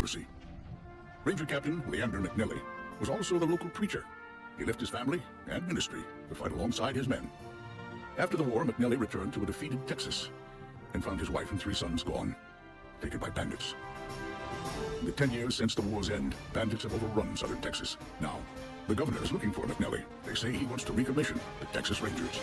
Confederacy. Ranger Captain Leander McNelly was also the local preacher. He left his family and ministry to fight alongside his men. After the war, McNelly returned to a defeated Texas and found his wife and 3 sons gone, taken by bandits. In the 10 years since the war's end, bandits have overrun southern Texas. Now, the governor is looking for McNelly. They say he wants to recommission the Texas Rangers.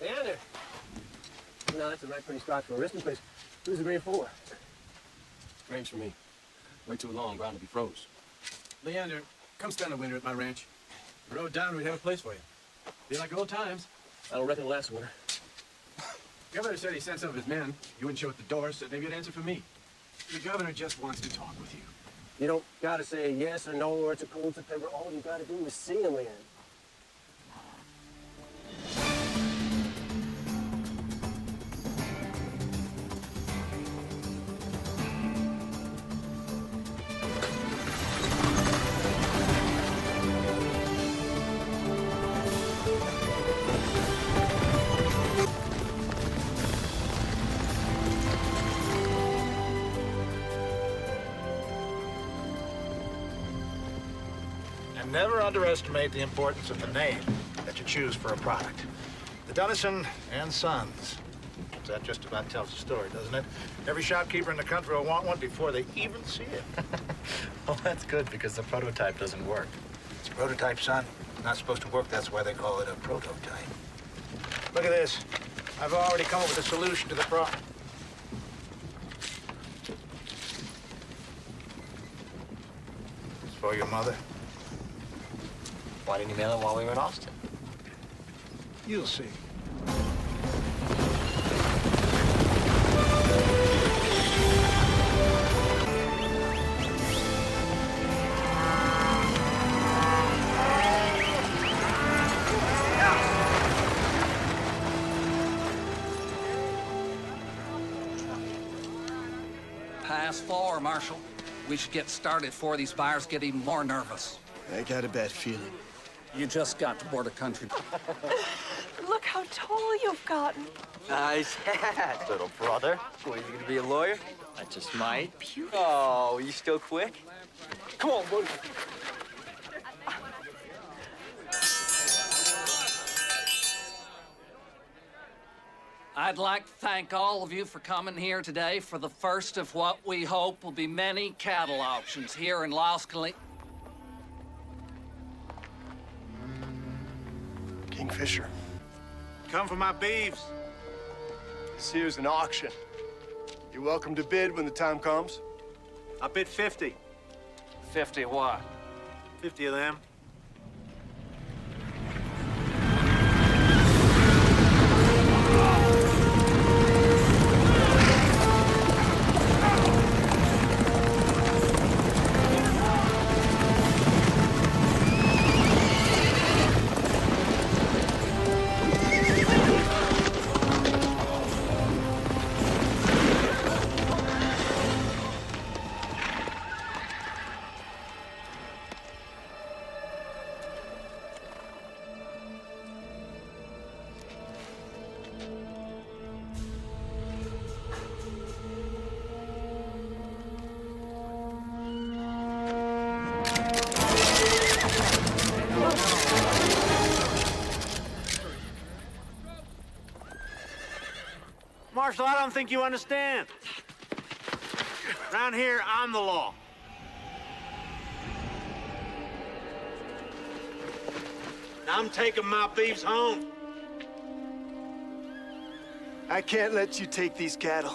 Leander! No, that's a right pretty spot for a resting place. Who's the grave for? Range for me. Way too long, ground to be froze. Leander, come spend the winter at my ranch. The road down, we'd have a place for you. Be like old times. I don't reckon it'll last winter. Governor said he sent some of his men. You wouldn't show at the door, so maybe you'd answer for me. The governor just wants to talk with you. You don't gotta say yes or no or it's a cold September. All you gotta do is see him, Leander. And never underestimate the importance of the name that you choose for a product. The Dunnison and Sons. That just about tells the story, doesn't it? Every shopkeeper in the country will want one before they even see it. Well, that's good because the prototype doesn't work. It's a prototype, son. Not supposed to work, that's why they call it a prototype. Look at this. I've already come up with a solution to the problem. It's for your mother. Why didn't you mail it while we were in Austin? You'll see. Pass forward, Marshal. We should get started before these buyers get even more nervous. I got a bad feeling. You just got to border country. Look how tall you've gotten. Nice hat, little brother. What, you gonna be a lawyer? I just might. Beautiful. Oh, you still quick? Come on, buddy. I'd like to thank all of you for coming here today for the first of what we hope will be many cattle auctions here in Los Colinas. Kingfisher. Come for my beeves. This here's an auction. You're welcome to bid when the time comes. I bid 50. 50 what? 50 of them. Marshal, I don't think you understand. Around here, I'm the law. I'm taking my beeves home. I can't let you take these cattle.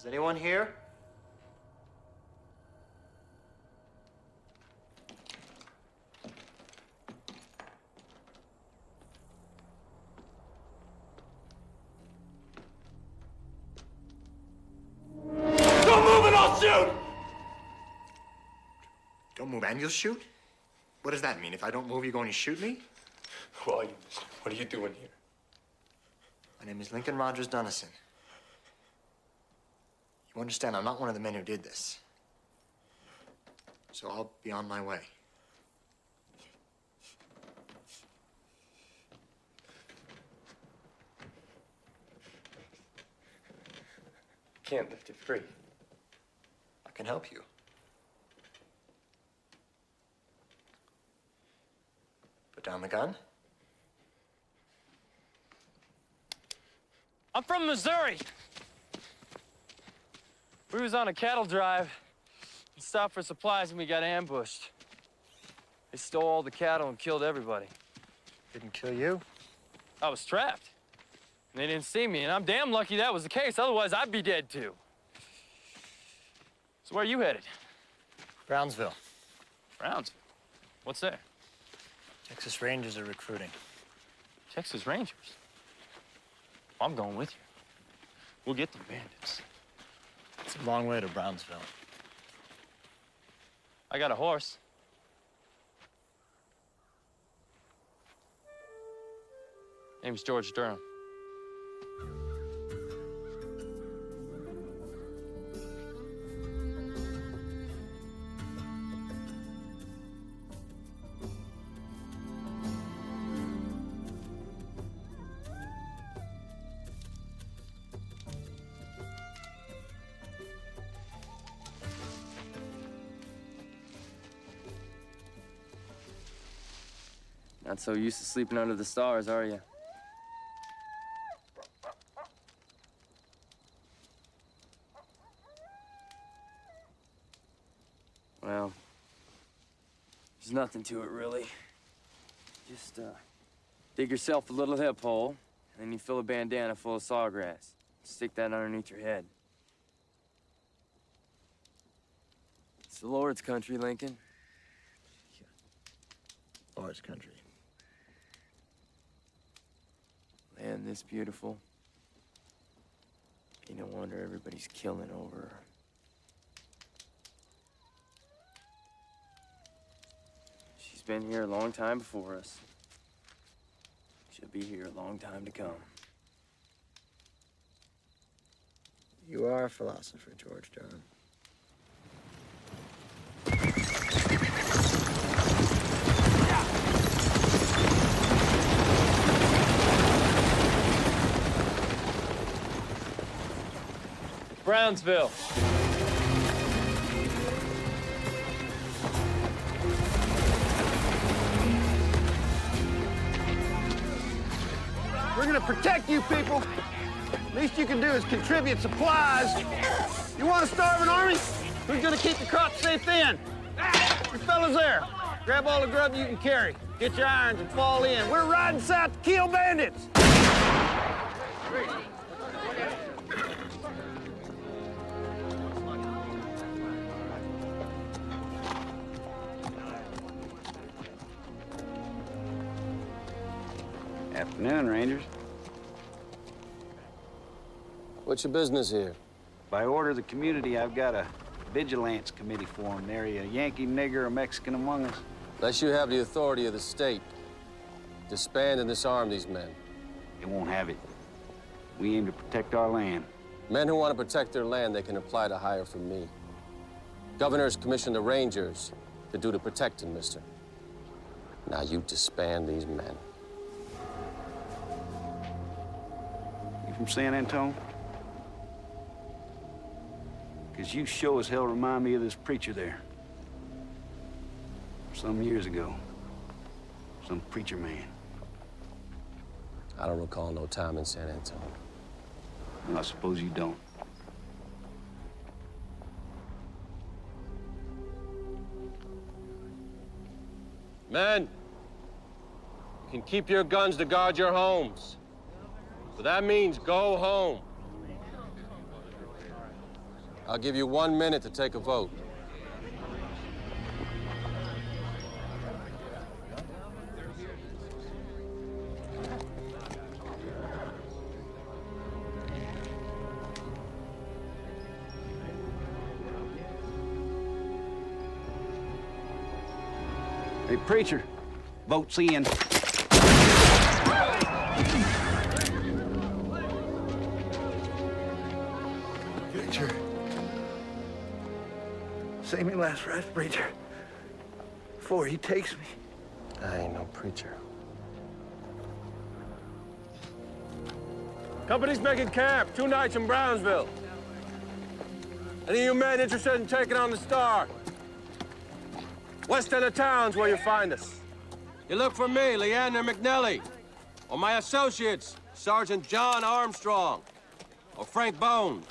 Is anyone here? Don't move and I'll shoot! Don't move and you'll shoot? What does that mean? If I don't move, you're going to shoot me? Who are you, mister? What are you doing here? My name is Lincoln Rogers Dunnison. You understand, I'm not one of the men who did this. So I'll be on my way. Can't lift you free. I can help you. Put down the gun. I'm from Missouri. We was on a cattle drive and stopped for supplies and we got ambushed. They stole all the cattle and killed everybody. Didn't kill you? I was trapped. And they didn't see me, and I'm damn lucky that was the case. Otherwise, I'd be dead too. So where are you headed? Brownsville. Brownsville? What's there? Texas Rangers are recruiting. Texas Rangers? I'm going with you. We'll get them bandits. It's a long way to Brownsville. I got a horse. Name's George Durham. Not so used to sleeping under the stars, are you? Well, there's nothing to it, really. Just, dig yourself a little hip hole, and then you fill a bandana full of sawgrass. Stick that underneath your head. It's the Lord's country, Lincoln. Lord's country. Land this beautiful. Ain't no wonder everybody's killing over her. She's been here a long time before us. She'll be here a long time to come. You are a philosopher, George Durham. Brownsville. We're gonna protect you people. Least you can do is contribute supplies. You want to starve an army? Who's gonna keep the crops safe then? You fellas there, grab all the grub you can carry. Get your irons and fall in. We're riding south to kill bandits. Afternoon, Rangers. What's your business here? By order of the community, I've got a vigilance committee formed. Nary a Yankee, nigger, or Mexican among us. Unless you have the authority of the state, disband and disarm these men. They won't have it. We aim to protect our land. Men who want to protect their land, they can apply to hire from me. Governor's commissioned the Rangers to do the protecting, mister. Now you disband these men. You from San Antone? Because you sure as hell remind me of this preacher there. Some years ago. Some preacher man. I don't recall no time in San Antone. Well, I suppose you don't. Men, you can keep your guns to guard your homes. So that means go home. I'll give you 1 minute to take a vote. Hey, preacher, vote's in. Preacher. Say me last rites, preacher. Before he takes me. I ain't no preacher. Company's making camp, 2 nights in Brownsville. Any of you men interested in taking on the Star? West end of town's where you find us. You look for me, Leander McNelly, or my associates, Sergeant John Armstrong, or Frank Bones.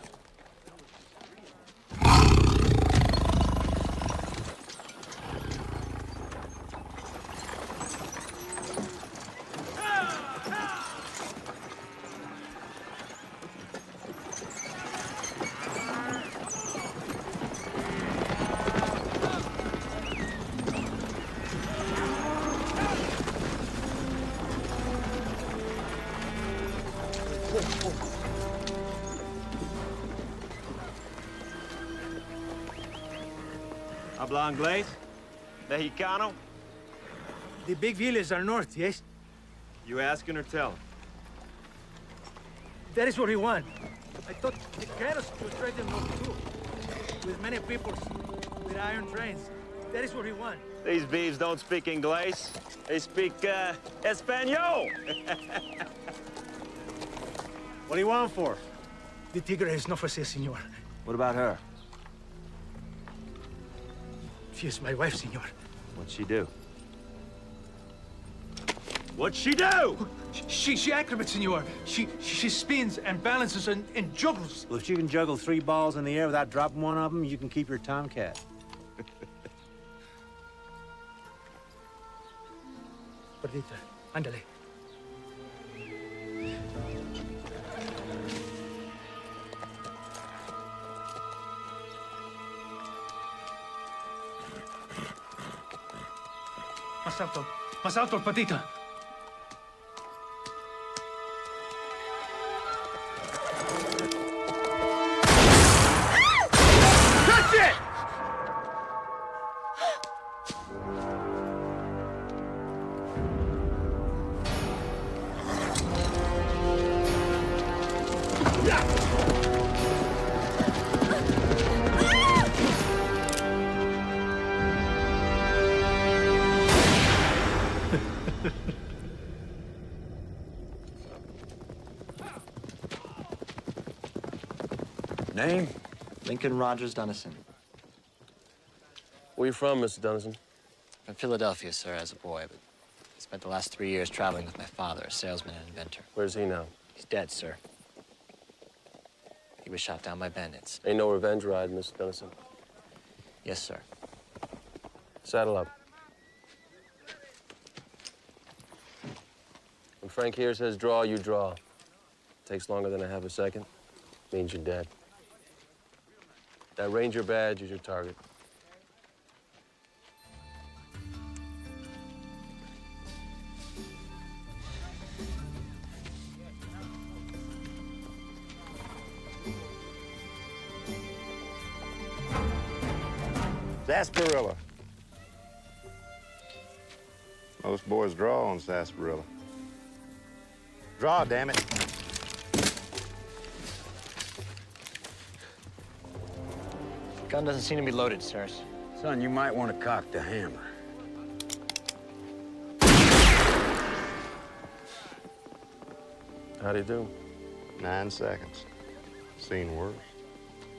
Habla inglés? Mexicano? The big villas are north, yes? You asking or telling? That is what we want. I thought the cattle to trade them north too. With many peoples, with iron trains. That is what we want. These beeves don't speak English. They speak, Espanol. What do you want for? The tigre is not for sale, senor. What about her? She is my wife, senor. What'd she do? What'd she do? She acrobats, senor. She spins and balances and juggles. Well, if you can juggle 3 balls in the air without dropping one of them, you can keep your tomcat. Perdita, ándale. Más alto, Perdita. Touch it! Name? Lincoln Rogers Dunnison. Where you from, Mr. Dunnison? From Philadelphia, sir, as a boy, but I spent the last 3 years traveling with my father, a salesman and inventor. Where's he now? He's dead, sir. He was shot down by bandits. Ain't no revenge ride, Mr. Dunnison. Yes, sir. Saddle up. When Frank here says draw, you draw. Takes longer than a half a second, means you're dead. That ranger badge is your target. Sarsaparilla. Most boys draw on sarsaparilla. Draw, damn it. Gun doesn't seem to be loaded, sirs. Son, you might want to cock the hammer. How'd he do? 9 seconds. Seen worse.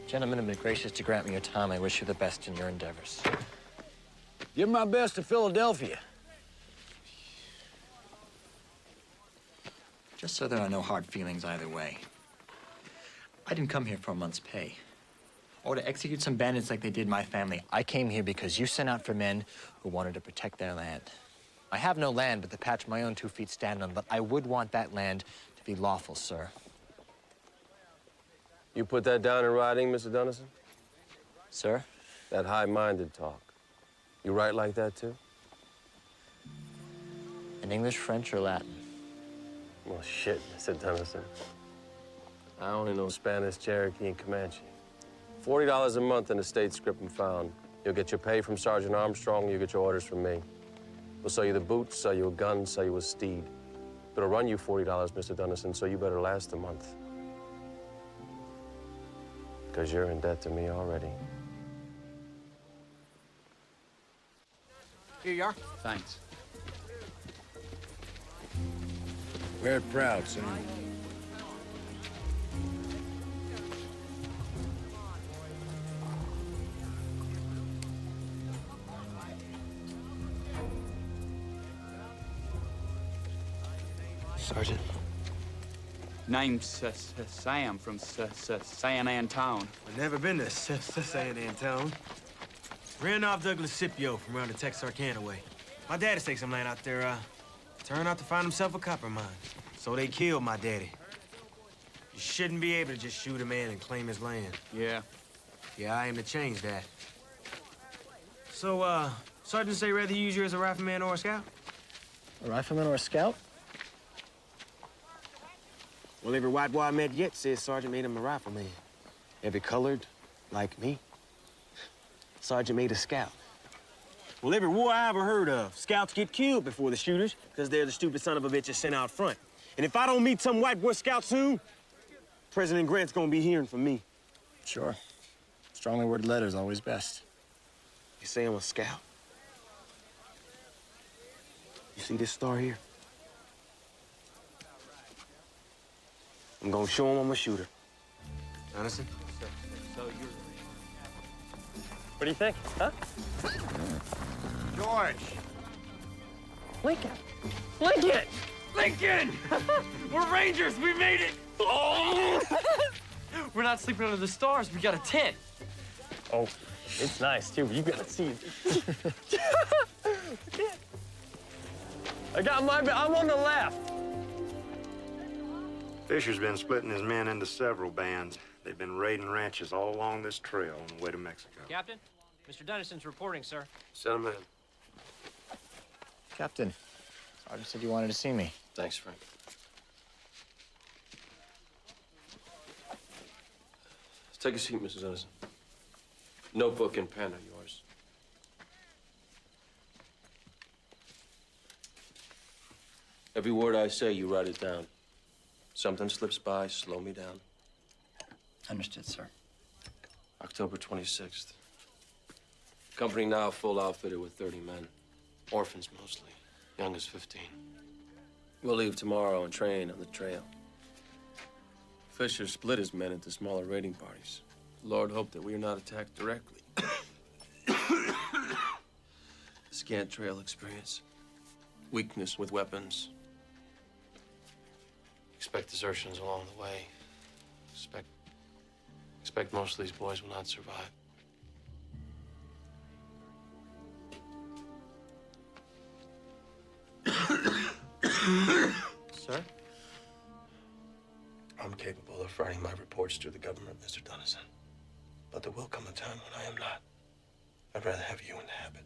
Gentlemen have been gracious to grant me your time. I wish you the best in your endeavors. Give my best to Philadelphia. Just so there are no hard feelings either way. I didn't come here for a month's pay, or to execute some bandits like they did my family. I came here because you sent out for men who wanted to protect their land. I have no land but the patch my own 2 feet stand on, but I would want that land to be lawful, sir. You put that down in writing, Mr. Dunnison? Sir? That high-minded talk. You write like that, too? In English, French, or Latin? Well, shit, Mr. Dennison. I only know Spanish, Cherokee, and Comanche. $40 a month in the state script and found. You'll get your pay from Sergeant Armstrong, you get your orders from me. We'll sell you the boots, sell you a gun, sell you a steed. But it'll run you $40, Mr. Dennison, so you better last a month. Because you're in debt to me already. Here you are. Thanks. Wear it proud, son. Sergeant. Name's Sam from San Antone. I've never been to San Antone. Ran off Douglas Scipio from around the Texarkana way. My daddy staked some land out there, turned out to find himself a copper mine. So they killed my daddy. You shouldn't be able to just shoot a man and claim his land. Yeah. Yeah, I aim to change that. So, Sergeant say rather use you as a rifleman or a scout? A rifleman or a scout? Well, every white boy I met yet says Sergeant made him a rifleman. Every colored, like me, Sergeant made a scout. Well, every war I ever heard of, scouts get killed before the shooters because they're the stupid son of a bitches sent out front. And if I don't meet some white boy scout soon, President Grant's gonna be hearing from me. Sure. Strongly worded letters always best. You say I'm a scout? You see this star here? I'm gonna show him I'm a shooter. Honestly? So you're... What do you think, huh? George! Lincoln! Lincoln! Lincoln! We're Rangers! We made it! Oh! We're not sleeping under the stars. We got a tent. Oh, it's nice, too. You gotta see it. I'm on the left. Fisher's been splitting his men into several bands. They've been raiding ranches all along this trail on the way to Mexico. Captain, Mr. Dennison's reporting, sir. Send him in. Captain, Sergeant said you wanted to see me. Thanks, Frank. Take a seat, Mrs. Dennison. Notebook and pen are yours. Every word I say, you write it down. Something slips by, slow me down. Understood, sir. October 26th. Company now full outfitted with 30 men. Orphans mostly, young as 15. We'll leave tomorrow and train on the trail. Fisher split his men into smaller raiding parties. Lord hope that we are not attacked directly. Scant trail experience. Weakness with weapons. Expect desertions along the way. Expect most of these boys will not survive. Sir? I'm capable of writing my reports to the government, Mr. Dennison. But there will come a time when I am not. I'd rather have you in the habit.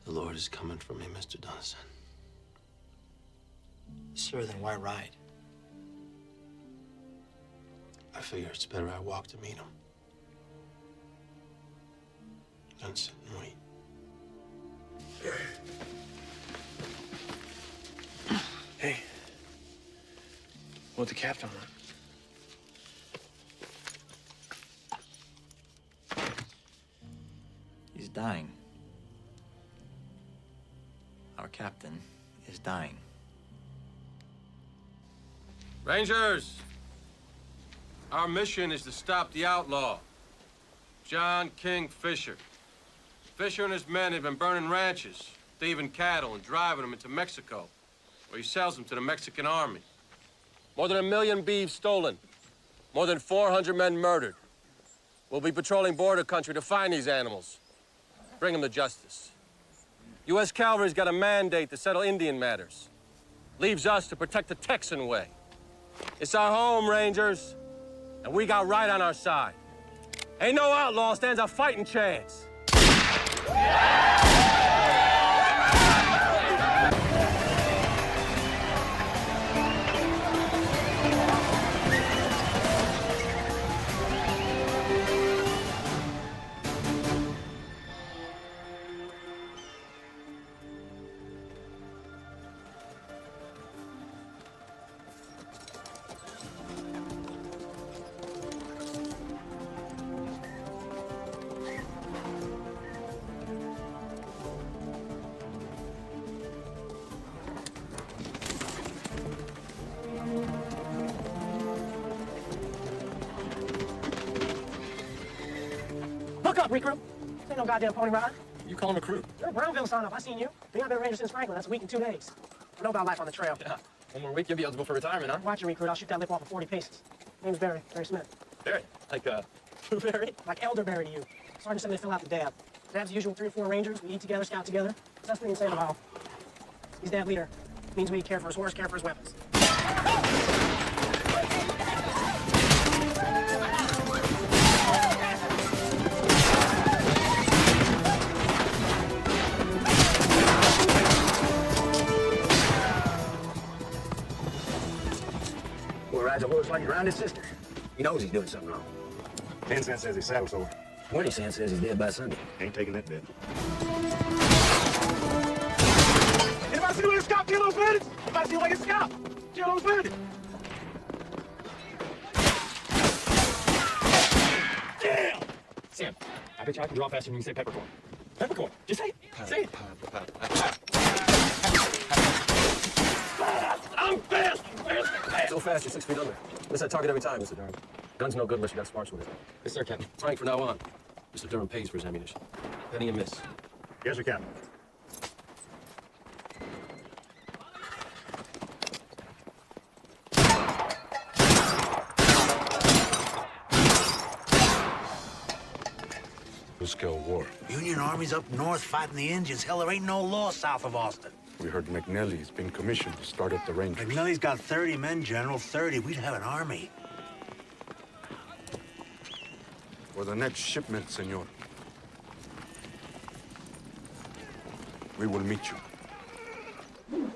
The Lord is coming for me, Mr. Dennison. Sir, then why ride? I figure it's better I walk to meet him than sit and wait. Hey, what the captain want? He's dying. Our captain is dying. Rangers! Our mission is to stop the outlaw, John King Fisher. Fisher and his men have been burning ranches, thieving cattle, and driving them into Mexico, or he sells them to the Mexican army. More than 1 million beeves stolen. More than 400 men murdered. We'll be patrolling border country to find these animals. Bring them to justice. U.S. Cavalry's got a mandate to settle Indian matters. Leaves us to protect the Texan way. It's our home, Rangers, and we got right on our side. Ain't no outlaw stands a fighting chance. Look up, recruit. This ain't no goddamn pony rider. You call him a crew? You're a Brownville sign up. I seen you. Been out there ranger since Franklin. That's a week and 2 days. I know about life on the trail. Yeah. One more week, you'll be eligible for retirement, huh? Watch your recruit. I'll shoot that lip off in 40 paces. Name's Barry. Barry Smith. Barry? Like, Blueberry? Like elderberry to you. Sergeant said they fill out the dab. Dab's the usual 3 or 4 rangers. We eat together, scout together. That's the thing saying about. He's dab leader. Means we care for his horse, care for his weapons. Boy rides a horse like he round his sister. He knows he's doing something wrong. 10 cents says he's saddle sore. 20 cents says he's dead by Sunday. Ain't taking that bit. Anybody see like a scout kill those bandits? Anybody see like a scout kill those bandits? Damn! Sam, I bet you I can draw faster than you can say peppercorn. Peppercorn. Just say it. Say it. I'm fast! So fast, you're 6 feet under. Miss that target every time, Mr. Durham. Gun's no good unless you got smarts with it. Yes, sir, Captain. Frank, from now on, Mr. Durham pays for his ammunition. Penny a miss. Yes, sir, Captain. Full-scale war. Union Army's up north fighting the Indians. Hell, there ain't no law south of Austin. We heard McNally's been commissioned to start up the Rangers. McNally's got 30 men, General. 30. We'd have an army. For the next shipment, senor. We will meet you.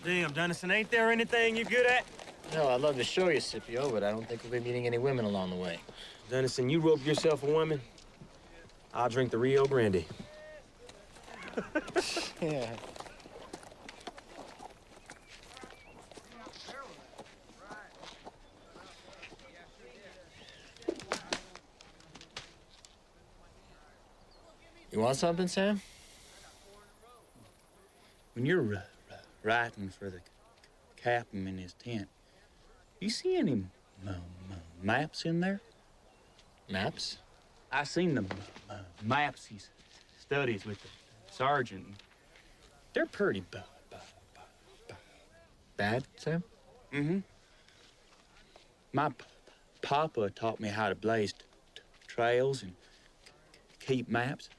Damn, Dennison, ain't there anything you're good at? No, I'd love to show you, Scipio, but I don't think we'll be meeting any women along the way. Dennison, you rope yourself a woman, I'll drink the Rio Grande. Yeah. You want something, Sam? When you're writing for the captain in his tent, you see any maps in there? Maps? I seen the maps he studies with the sergeant. They're pretty bad, Sam? Mm-hmm. My papa taught me how to blaze trails and keep maps.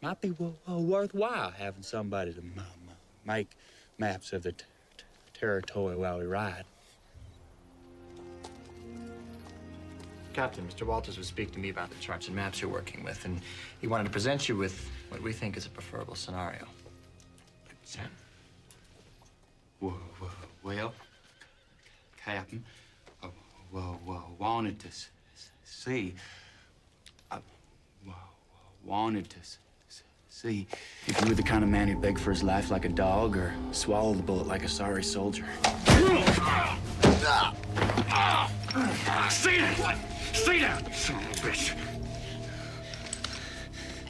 Might be worthwhile having somebody to make maps of the territory while we ride. Captain, Mr. Walters would speak to me about the charts and maps you're working with, and he wanted to present you with what we think is a preferable scenario. Sam? Well, Captain, wanted to see. Wanted to see if you were the kind of man who'd beg for his life like a dog or swallow the bullet like a sorry soldier. Stay down! Stay down, you son of a bitch!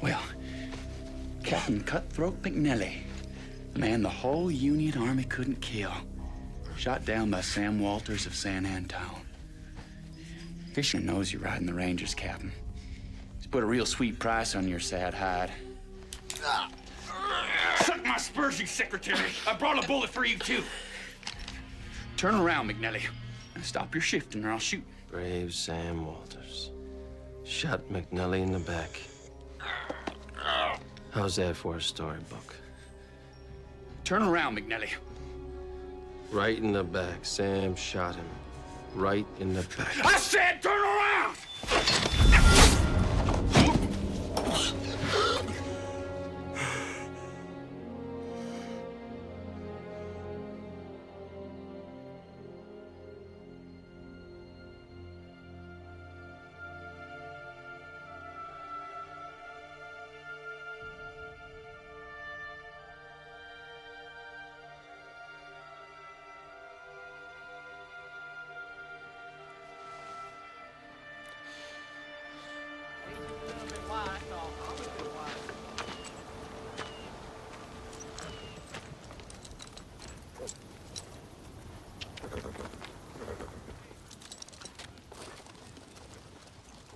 Well, Captain Cutthroat McNally, the man the whole Union Army couldn't kill, shot down by Sam Walters of San Antone. Fisher knows you're riding the Rangers, Captain. He's put a real sweet price on your sad hide. my spurs, you secretary. I brought a bullet for you, too. Turn around, McNelly. And stop your shifting, or I'll shoot. Brave Sam Walters. Shot McNelly in the back. How's that for a storybook? Turn around, McNelly. Right in the back. Sam shot him. Right in the back. I said turn around!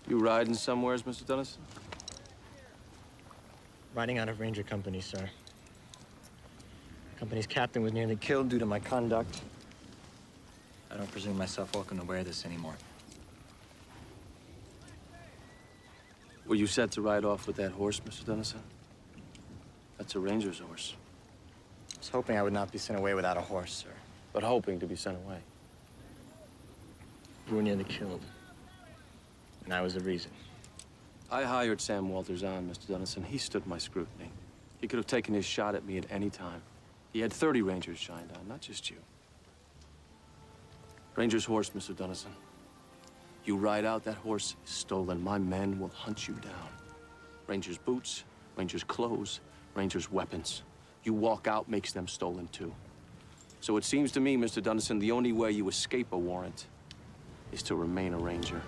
You riding somewheres, Mr. Dennison? Riding out of Ranger Company, sir. Company's captain was nearly killed due to my conduct. I don't presume myself welcome to wear this anymore. Were you set to ride off with that horse, Mr. Dennison? That's a ranger's horse. I was hoping I would not be sent away without a horse, sir. But hoping to be sent away. You were nearly killed. And I was the reason. I hired Sam Walters on, Mr. Dennison. He stood my scrutiny. He could have taken his shot at me at any time. He had 30 Rangers shined on, not just you. Ranger's horse, Mr. Dennison. You ride out, that horse is stolen. My men will hunt you down. Ranger's boots, Ranger's clothes, Ranger's weapons. You walk out, makes them stolen too. So it seems to me, Mr. Dennison, the only way you escape a warrant is to remain a Ranger.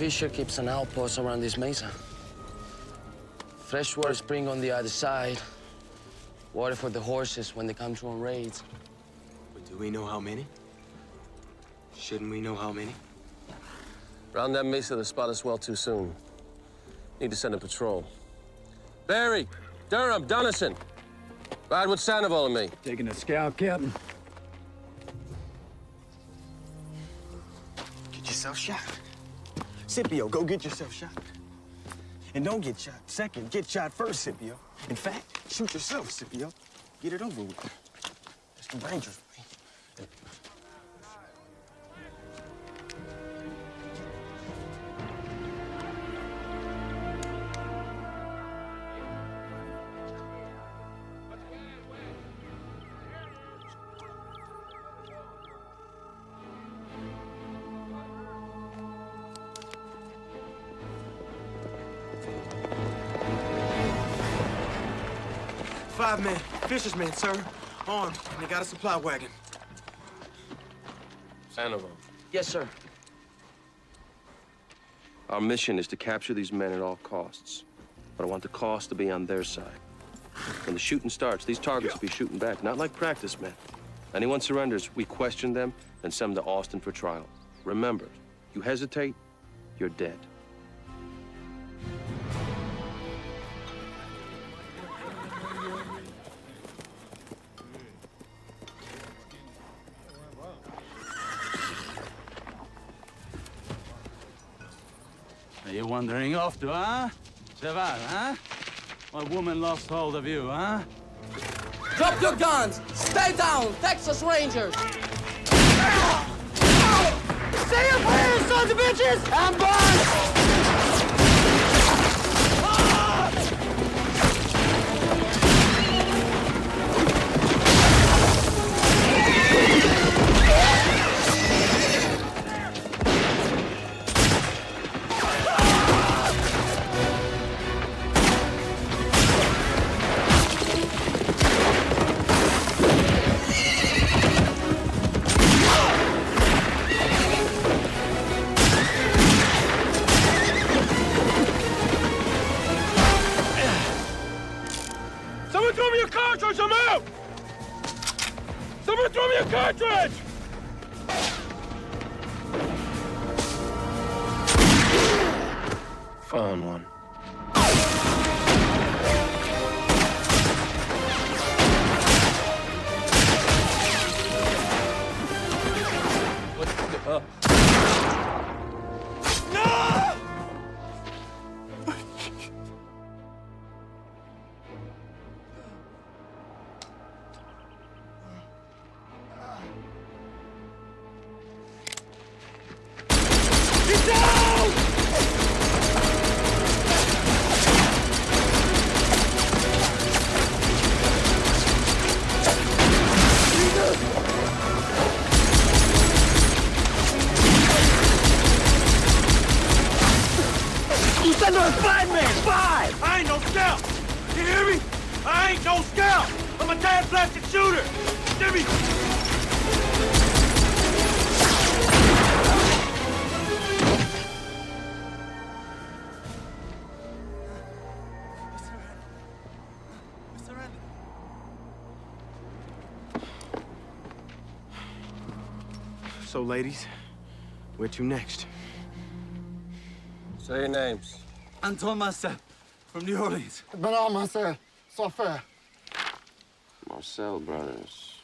Fisher keeps an outpost around this mesa. Freshwater spring on the other side. Water for the horses when they come through on raids. But do we know how many? Shouldn't we know how many? Around that mesa, they spot us well too soon. Need to send a patrol. Barry, Durham, Dennison. Ride with Sandoval and me. Taking a scout, Captain. Get yourself shot. Scipio, go get yourself shot. And don't get shot second. Get shot first, Scipio. In fact, shoot yourself, Scipio. Get it over with. It's the Rangers. Five men, Fisher's men, sir. Armed, and they got a supply wagon. Sandoval. Yes, sir. Our mission is to capture these men at all costs. But I want the cost to be on their side. When the shooting starts, these targets will be shooting back, not like practice men. Anyone surrenders, we question them, and send them to Austin for trial. Remember, you hesitate, you're dead. Are you wandering off to, huh? Cheval, huh? What woman lost hold of you, huh? Drop your guns! Stay down, Texas Rangers! Say your prayers, sons of bitches! Ambush! throw me a cartridge! I'm out! Someone throw me a cartridge! Found one. He's under a five-man! Five! I ain't no scout! You hear me? I ain't no scout! I'm a damn plastic shooter! Give me... So, ladies, where to next? Say your names. Antoine Marcel, from New Orleans. Bernard Marcel, sans faire. Marcel brothers.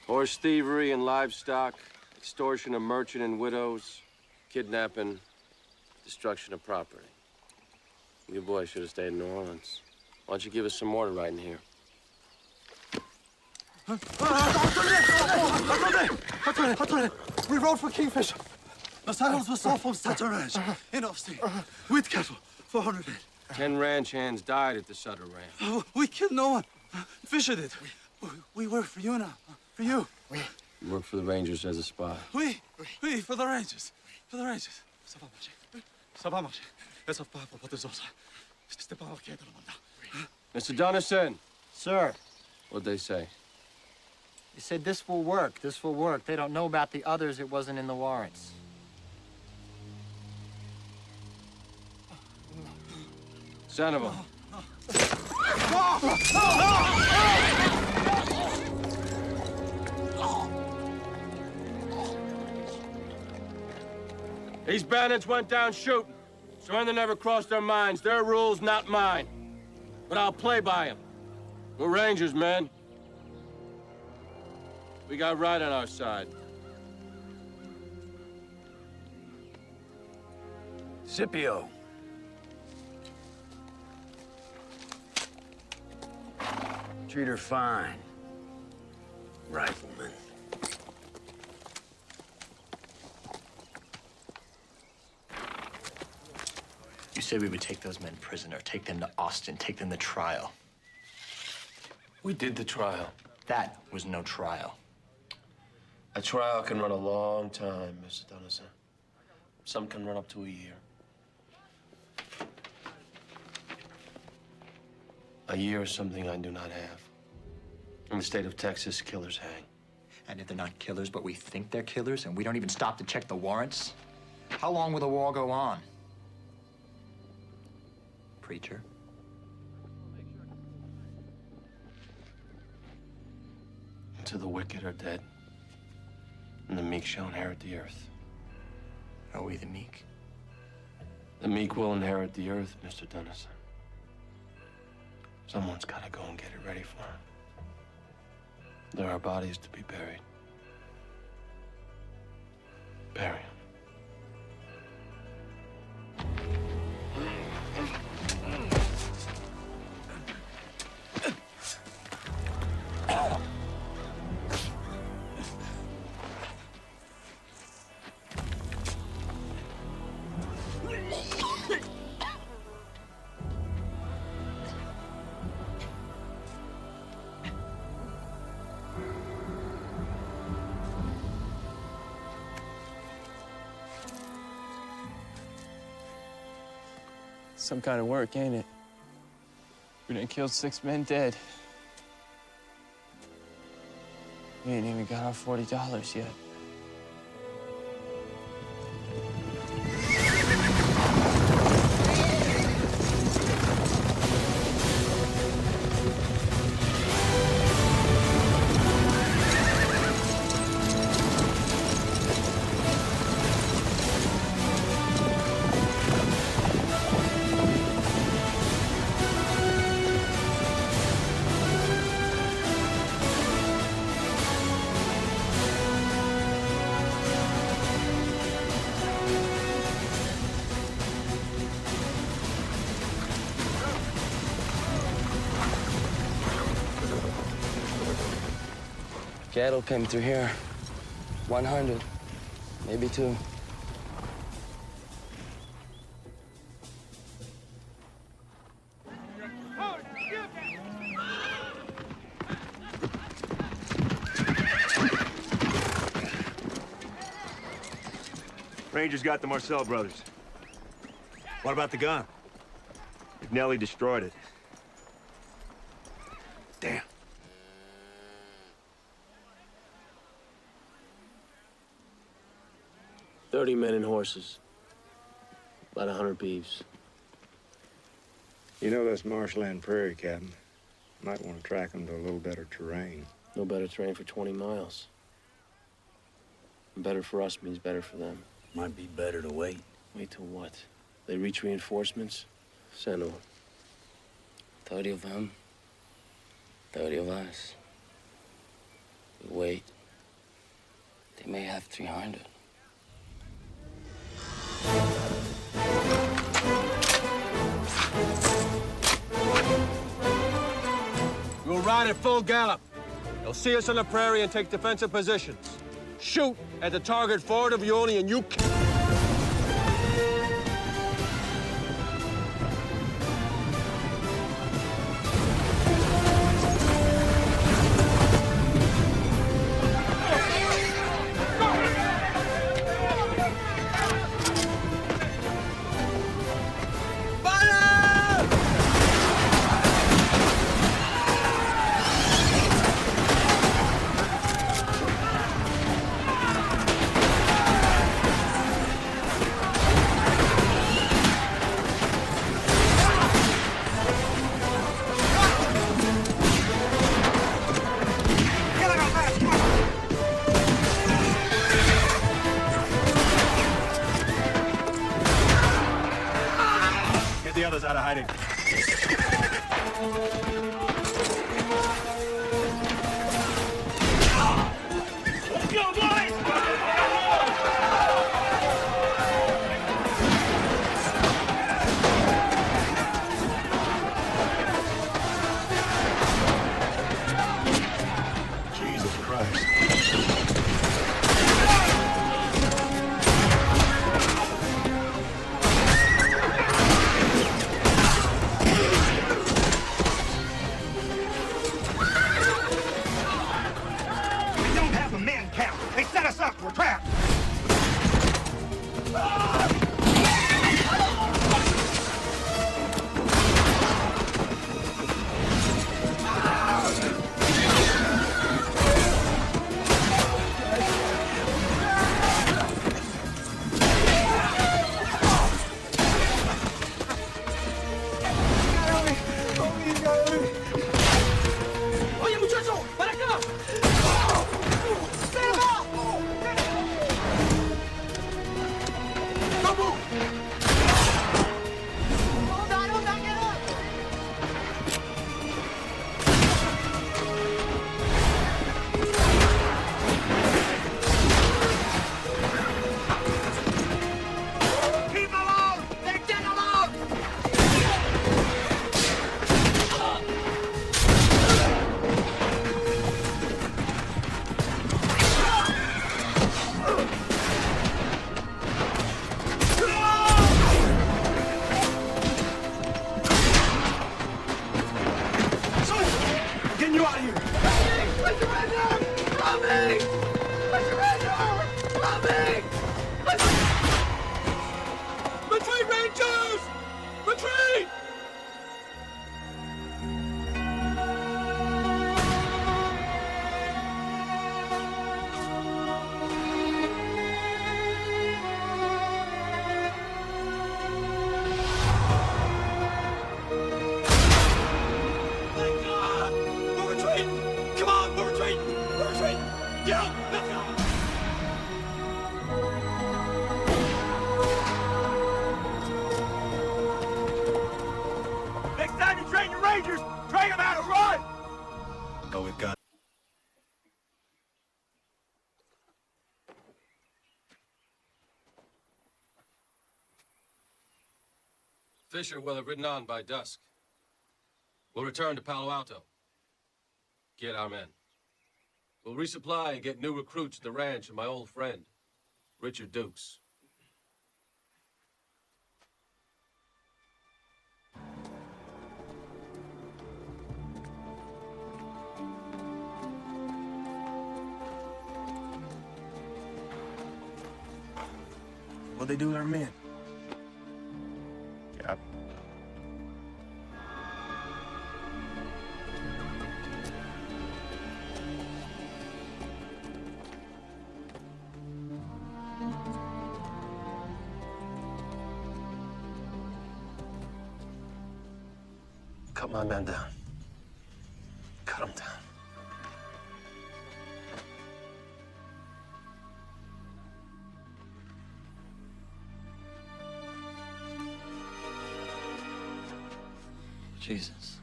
Horse thievery and livestock, extortion of merchant and widows, kidnapping, destruction of property. You boys should have stayed in New Orleans. Why don't you give us some more to write in here? Attendez! We rode for Kingfisher. The saddles were sold from Sutter Ranch in Off-Sea. With cattle, 400 head. 10 ranch hands died at the Sutter Ranch. We killed no one. Fisher did. We work for you now. For you. You work for the Rangers as a spy. We, for the Rangers. For the Rangers. Ça va marcher. Ça va marcher. Essa papa pour tes os. C'était pas OK de le mandat. Mr. Dunnison. Sir. What'd they say? They said this will work. This will work. They don't know about the others. It wasn't in the warrants. Son of a... These bandits went down shooting. Surrender never crossed their minds. Their rules, not mine. But I'll play by them. We're Rangers, men. We got right on our side. Scipio. Treat her fine, rifleman. You said we would take those men prisoner, take them to Austin, take them to trial. We did the trial. That was no trial. A trial can run a long time, Mr. Dunnison. Some can run up to a year. A year is something I do not have. In the state of Texas, killers hang. And if they're not killers, but we think they're killers, and we don't even stop to check the warrants, how long will the war go on? Preacher? Until the wicked are dead, and the meek shall inherit the earth. Are we the meek? The meek will inherit the earth, Mr. Dunnison. Someone's got to go and get it ready for them. There are bodies to be buried. Bury them. Some kind of work, ain't it? We done killed 6 men dead. We ain't even got our $40 yet. Cattle came through here. 100, maybe 2. Rangers got the Marcel brothers. What about the gun? McNelly destroyed it. Damn. $30 men and horses. About 100 beeves. You know that's marshland prairie, Captain. Might want to track them to a little better terrain. No better terrain for 20 miles. Better for us means better for them. Might be better to wait. Wait till what? They reach reinforcements? Send them. 30 of them, 30 of us. We wait. They may have 300. We'll ride at full gallop. They'll see us on the prairie and take defensive positions. Shoot at the target forward of you only, and you Get the others out of hiding. Let's go, boys! Jesus Christ. We don't have a man count. They set us up. We're trapped. Oye, muchacho, para acá. Stand up. Don't move. Hold on, get up. Keep them alone. They're dead alone. getting you out of here. Let's surrender! Robbie! Let's surrender! Robbie! Retreat, Rangers! Retreat! We're retreating! Come on, we're retreating! We're retreating! Get up! Let's go! Next time you train your Rangers, train them how to run! Oh, we've got. Fisher will have ridden on by dusk. We'll return to Palo Alto. Get our men. We'll resupply and get new recruits at the ranch and my old friend, Richard Dukes. What'd they do to our men? Yep. Cut my men down. Cut them down. Jesus.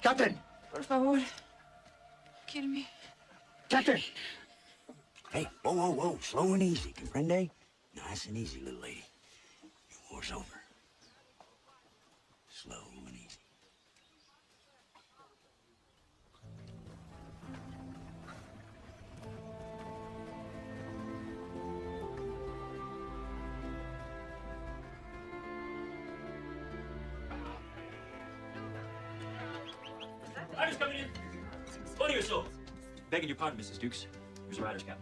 Captain! Por favor. Kill me. Captain! Hey, whoa, whoa, whoa. Slow and easy, comprende? Nice and easy, little lady. Your war's over. Slow and easy. Riders coming in. Plenty of souls. Begging your pardon, Mrs. Dukes. Here's a rider's cap.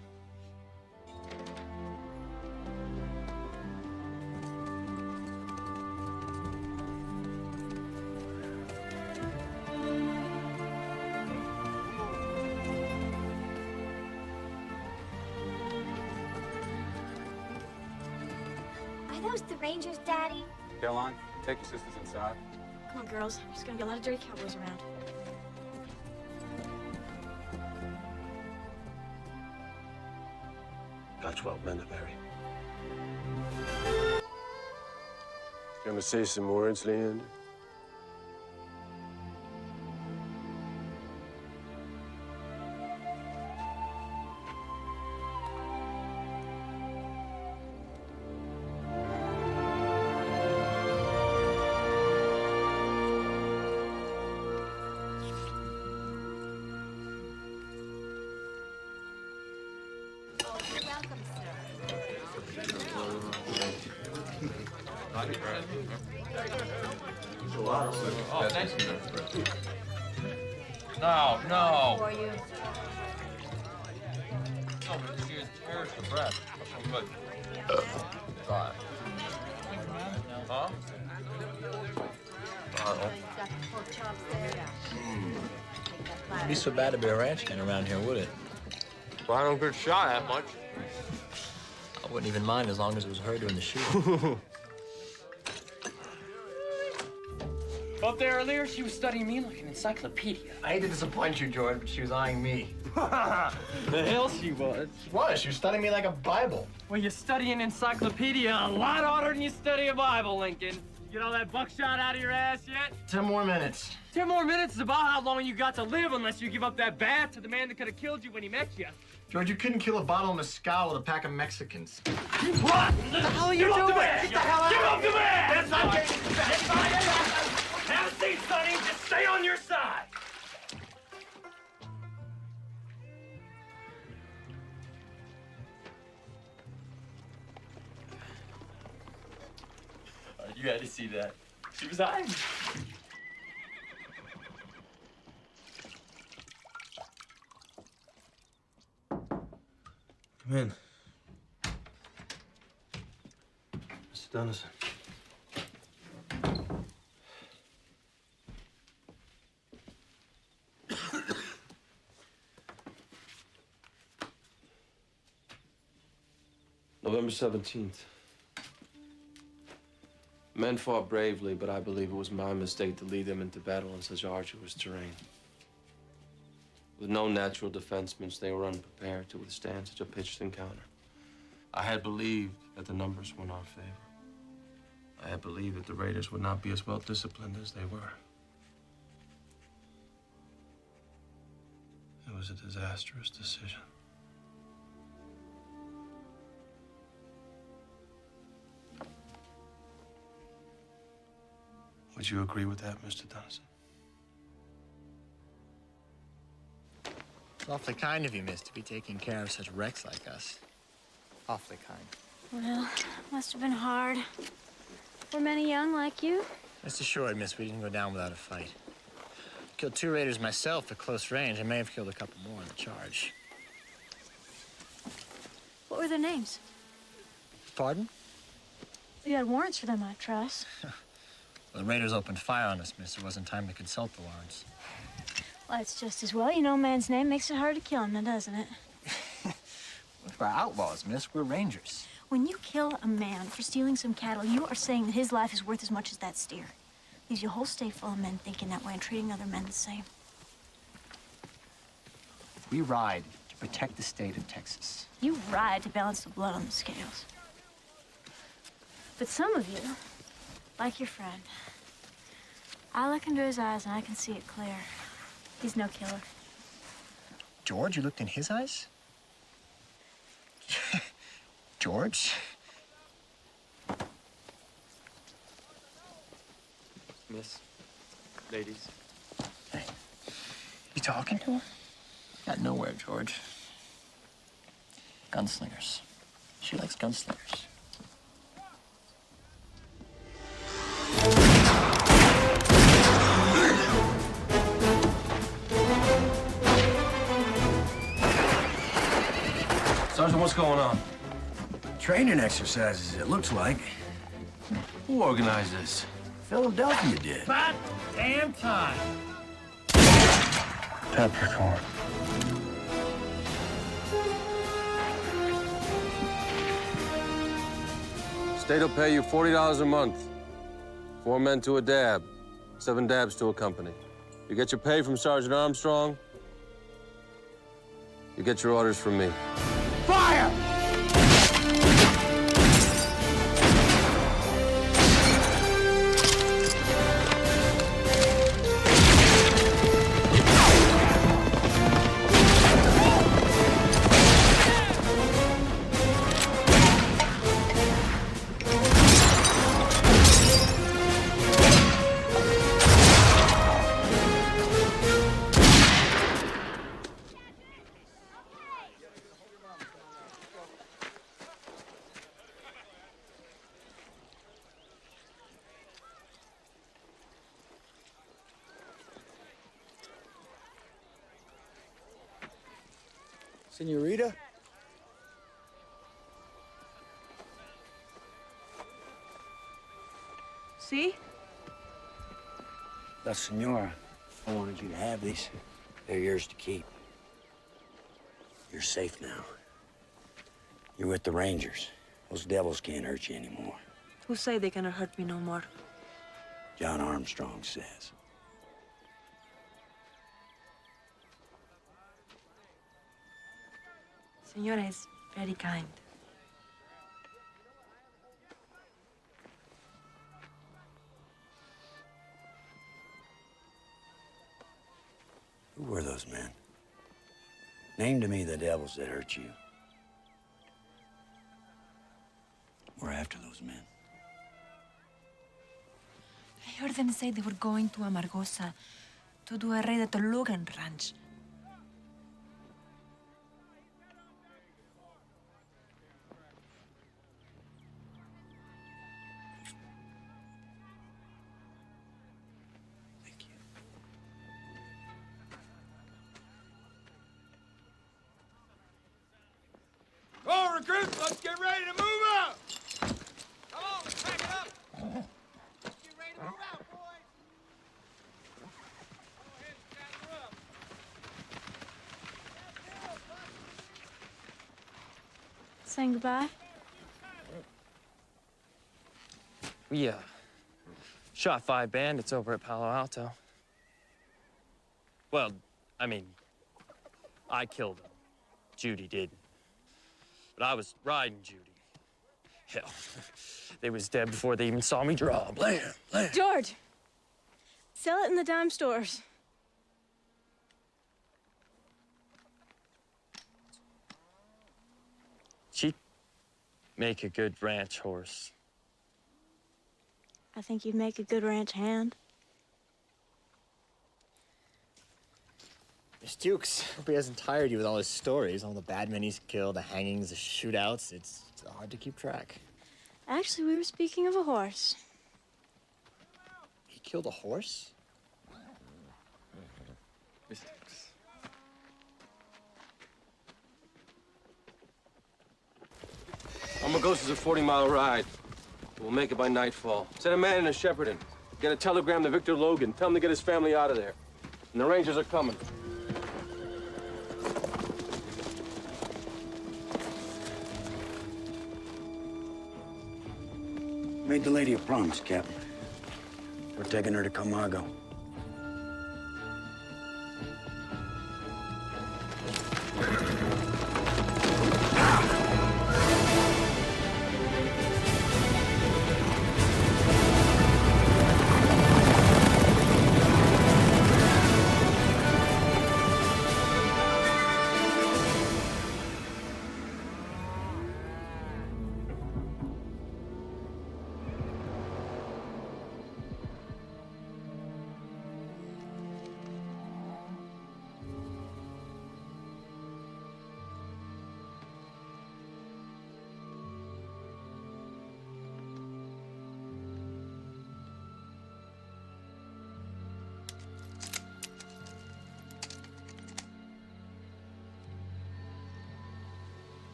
Are those the Rangers, Daddy? Caroline, take your sisters inside. Come on, girls. There's gonna be a lot of dirty cowboys around. Got 12 men to bury. Gonna say some words, Leander? Welcome, Oh, thank you. No, no. For you. No, but she tears the breath. I'm good. Sorry. Huh? Got the pork chops there. Wouldn't be so bad to be a ranch hand around here, would it? Well, I don't get shot at much. I wouldn't even mind as long as it was her doing the shooting. Up there earlier, she was studying me like an encyclopedia. I hate to disappoint you, George, but she was eyeing me. The hell she was. What? She was studying me like a Bible. Well, you study an encyclopedia a lot harder than you study a Bible, Lincoln. Get all that buckshot out of your ass yet? 10 more minutes. 10 more minutes is about how long you got to live unless you give up that bat to the man that could have killed you when he met you. George, you couldn't kill a bottle of mezcal with a pack of Mexicans. What? What the hell are you doing? Get the hell out! Give up the man! That's not getting Have a seat, Sonny. Just stay on your side. You had to see that. She was eyeing me. Come in. Mr. Dennison. November 17th. Men fought bravely, but I believe it was my mistake to lead them into battle on such arduous terrain. With no natural defensemen, they were unprepared to withstand such a pitched encounter. I had believed that the numbers were in our favor. I had believed that the raiders would not be as well disciplined as they were. It was a disastrous decision. Would you agree with that, Mr. Dennison? It's awfully kind of you, miss, to be taking care of such wrecks like us. Awfully kind. Well, must have been hard. For many young like you. Rest assured, miss, we didn't go down without a fight. Killed 2 raiders myself at close range. I may have killed a couple more in the charge. What were their names? Pardon? You had warrants for them, I trust. Well, the raiders opened fire on us, miss. There wasn't time to consult the warrants. Well, it's just as well. You know a man's name makes it hard to kill him, now, doesn't it? We're outlaws, miss. We're rangers. When you kill a man for stealing some cattle, you are saying that his life is worth as much as that steer. Leaves your whole state full of men thinking that way and treating other men the same. We ride to protect the state of Texas. You ride to balance the blood on the scales. But some of you, like your friend, I look into his eyes and I can see it clear. He's no killer. George, you looked in his eyes? George? Miss, ladies. Hey, you talking to her? Got nowhere, George. Gunslingers. She likes gunslingers. Sergeant, what's going on? Training exercises, it looks like. Who organized this? Philadelphia did. About damn time. Peppercorn. State will pay you $40 a month. 4 men to a dab. 7 dabs to a company. You get your pay from Sergeant Armstrong. You get your orders from me. Fire! Senorita? See? La Senora, I wanted you to have these. They're yours to keep. You're safe now. You're with the Rangers. Those devils can't hurt you anymore. Who say they cannot hurt me no more? John Armstrong says. Senora is very kind. Who were those men? Name to me the devils that hurt you. We're after those men. I heard them say they were going to Amargosa to do a raid at the Logan Ranch. Go, recruits, let's get ready to move out! Come on, let's pack it up! Let's get ready to move out, boys! Go ahead and gather up. Saying goodbye? We, shot 5 bandits over at Palo Alto. Well, I mean, I killed them. Judy didn't. But I was riding Judy. Hell, they was dead before they even saw me draw. Blam, blam. George! Sell it in the dime stores. She'd make a good ranch horse. I think you'd make a good ranch hand. Miss Dukes, hope he hasn't tired you with all his stories, all the bad men he's killed, the hangings, the shootouts. It's hard to keep track. Actually, we were speaking of a horse. He killed a horse? Miss Dukes. Armagosa's a 40-mile ride. We'll make it by nightfall. Send a man in to Shepparton. Get a telegram to Victor Logan. Tell him to get his family out of there. And the Rangers are coming. Made the lady a promise, Captain. We're taking her to Camargo.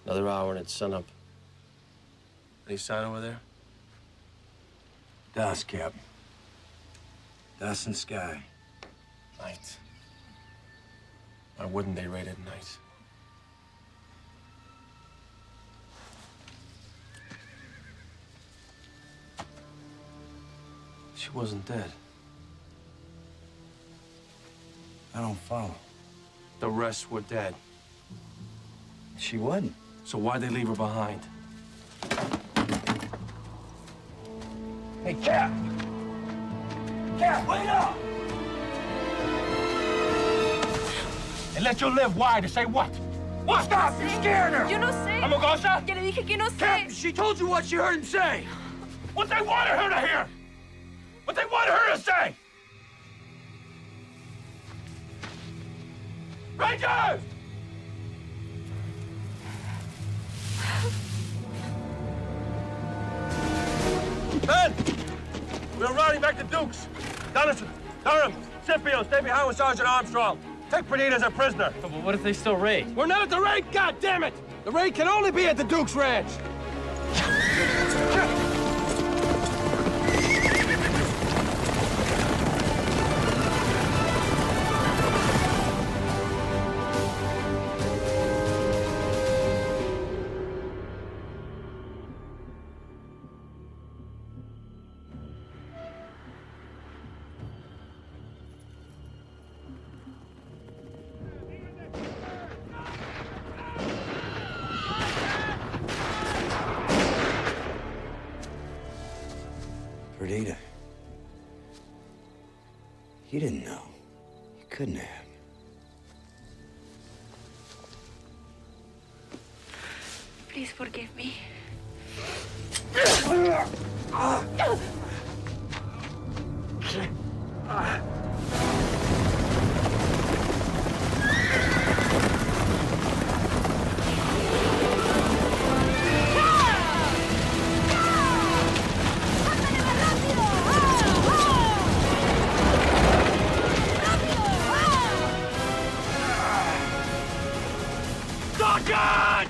Another hour and it's sunup. Any sign over there? Dust, Cap. Dust and sky. Night. Why wouldn't they raid at night? She wasn't dead. I don't follow. The rest were dead. She wasn't. So why'd they leave her behind? Hey, Cap! Cap, wait up! And let you live why? To say what? What? Stop! You're scaring her! Yo no sé. Armagosa? Ya le dije que no sé. Captain, she told you what she heard him say. What they wanted her to hear. What they wanted her to say. Rangers! Men! We're riding back to Dukes. Donaldson, Durham, Scipio, stay behind with Sergeant Armstrong. Take Perdita as a prisoner. But what if they still raid? We're not at the raid, goddammit! The raid can only be at the Dukes Ranch. Perdita. You didn't know. You couldn't have. Please forgive me. Sergeant!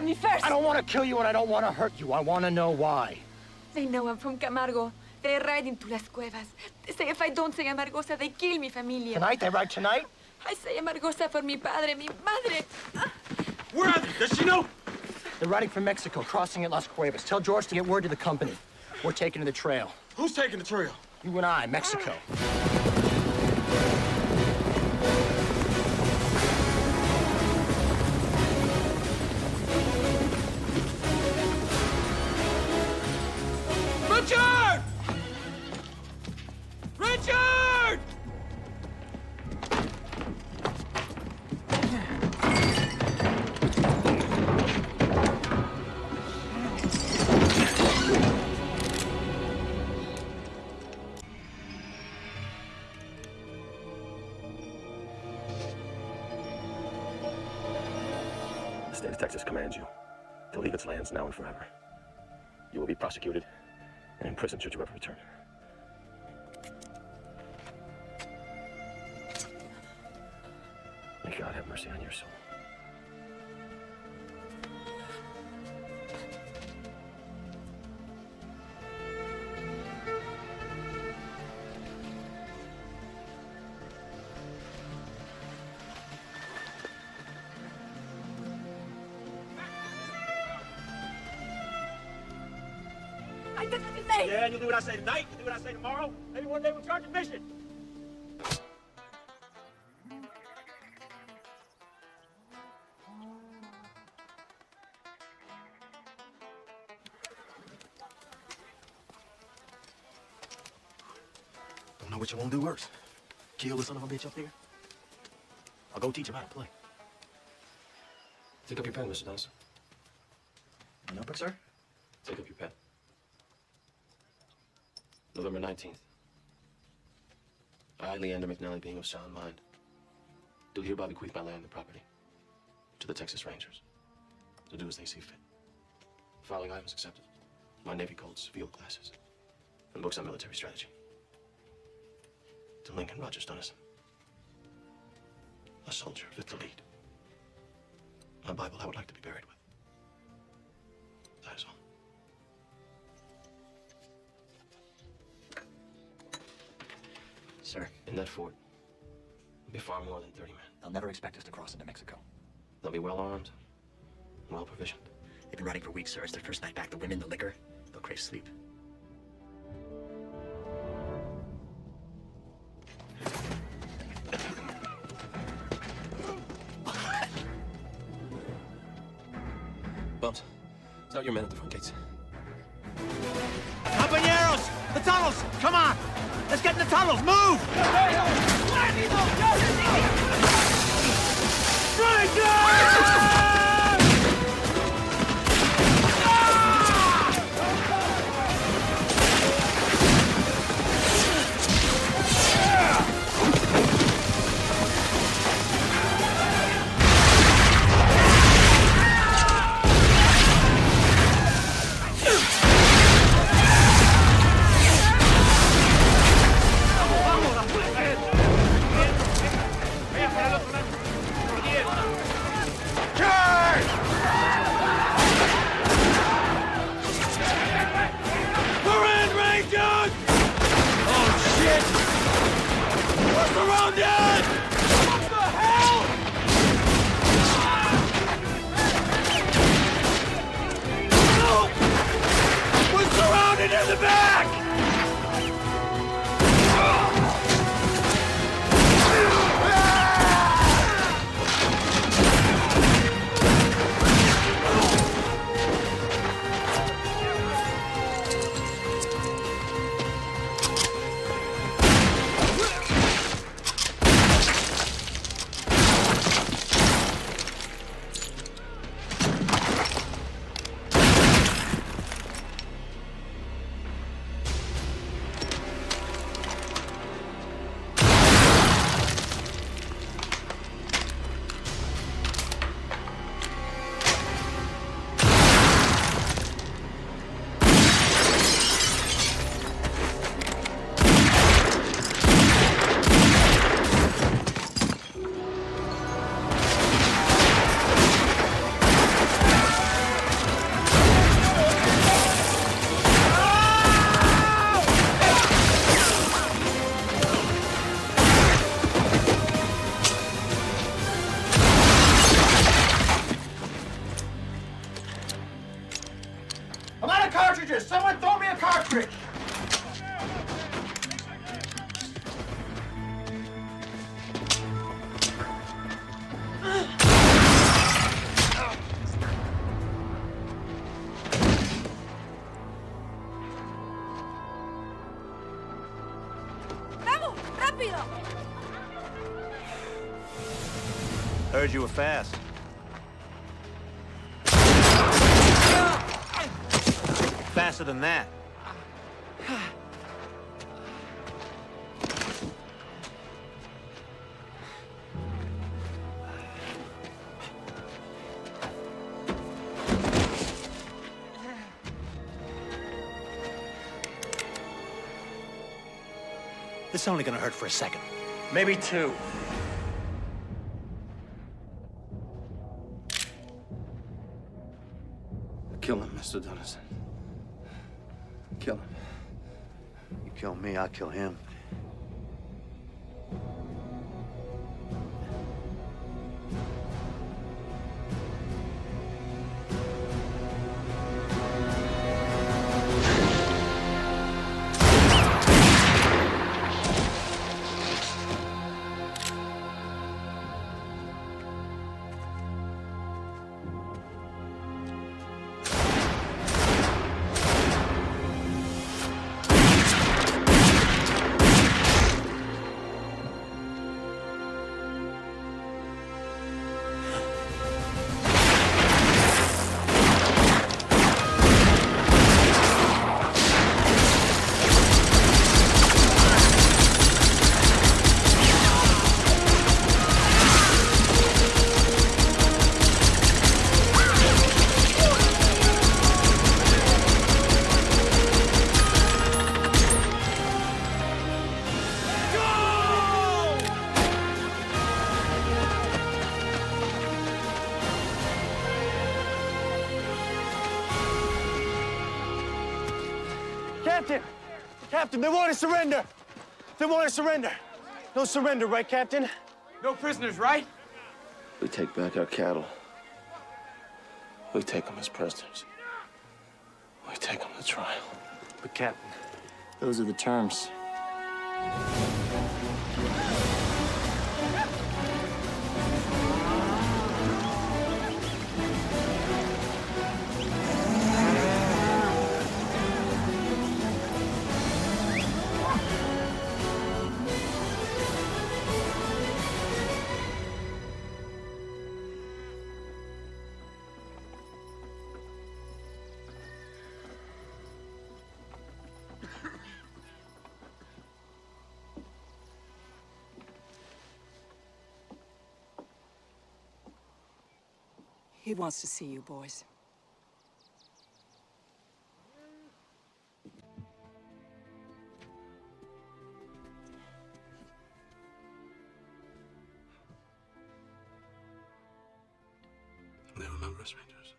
stab me first? I don't want to kill you and I don't want to hurt you. I want to know why. They know I'm from Camargo. They ride into Las Cuevas. They say if I don't say Amargosa, they kill mi familia. Tonight? They ride tonight? I say Amargosa for mi padre, mi madre. Where are they? Does she know? They're riding from Mexico, crossing at Las Cuevas. Tell George to get word to the company. We're taking to the trail. Who's taking the trail? You and I, Mexico. Richard! Richard! The state of Texas commands you to leave its lands now and forever. You will be prosecuted and imprisoned should you ever return. May God have mercy on your soul. I did it today. Yeah, you'll do what I say tonight, you'll do what I say tomorrow. Maybe one day we'll charge admission. Don't know what you won't do worse. Kill the son of a bitch up there? I'll go teach him how to play. Take up your pen, Mr. Dawson. A notebook, sir? Take up your pen. November 19th. I, Leander McNally, being of sound mind, do hereby bequeath my land and property to the Texas Rangers to do as they see fit. The following items accepted: my Navy Colts field glasses and books on military strategy. To Lincoln Rogers Dunnison, a soldier fit to lead. My Bible I would like to be buried with. That is all. Sir, In that fort will be far more than 30 men. they'll never expect us to cross into Mexico. They'll be well armed, well provisioned. They've been riding for weeks, sir. It's their first night back. The women, the liquor, they'll crave sleep. Bumps, start your men at the front gates. Compañeros, the tunnels! Come on! Let's get in the tunnels! Move! I'm out of cartridges! Someone throw me a cartridge! ¡Vamos! ¡Rápido! Heard you were fast. Faster than that. This is only gonna hurt for a second. Maybe 2. Kill him, Mr. Dennison. Kill him. You kill me, I'll kill him. Captain! Captain, they want to surrender! They want to surrender! No surrender, right, Captain? No prisoners, right? We take back our cattle. We take them as prisoners. We take them to trial. But, Captain, those are the terms. He wants to see you, boys. They remember us, Rangers.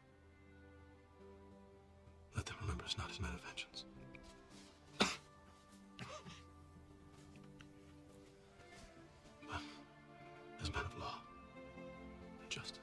Let them remember us not as men of vengeance, but as men of law and justice.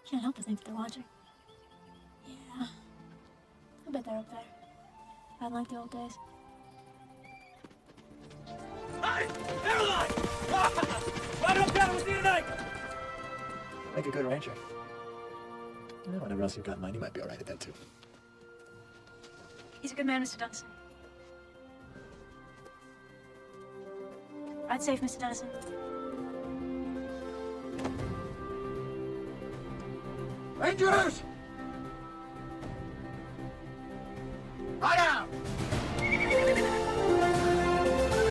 Can't help but think they're watching. Yeah. I bet they're up there. I'd like the old days. Hey! Airline! Ride up down, we'll see you tonight! Make a good ranger. Whatever else you've got in mind, you might be all right at that, too. He's a good man, Mr. Dennison. Ride safe, Mr. Dennison. Rangers! Lie down!